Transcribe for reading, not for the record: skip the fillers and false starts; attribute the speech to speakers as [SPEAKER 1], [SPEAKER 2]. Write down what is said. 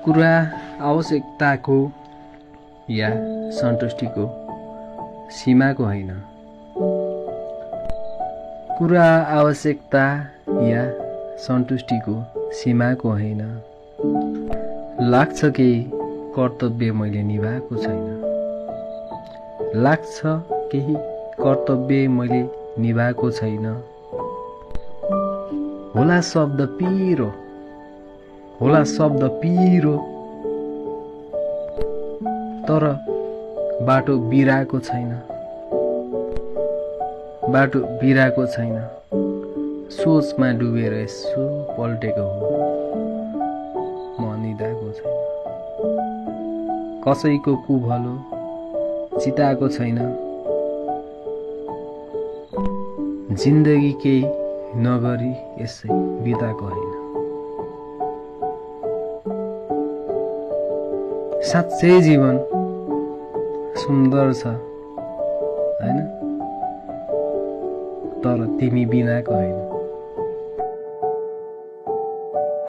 [SPEAKER 1] कुरा आवश्यकताको या सन्तुष्टिको सीमाको होइन। कुरा आवश्यकता या सन्तुष्टिको सीमाको होइन। लाग्छ केही कर्तव्य मैले निभाएको छैन। लाग्छ केही कर्तव्य मैले निभाएको छैन। होला शब्द पिरो, होला शब्द पिरो, तर बाटो बिराएको छैन। बाटो बिराएको छैन। सोचमा डुबेर यसो पल्टेको हो, म निदाएको छैन। कसैको कुभलो चिताएको छैन। जिन्दगी केही नगरी यसै बिताएको होइन। साँच्चै जीवन सुन्दर छ हैन, तर तिमी बिनाको होइन।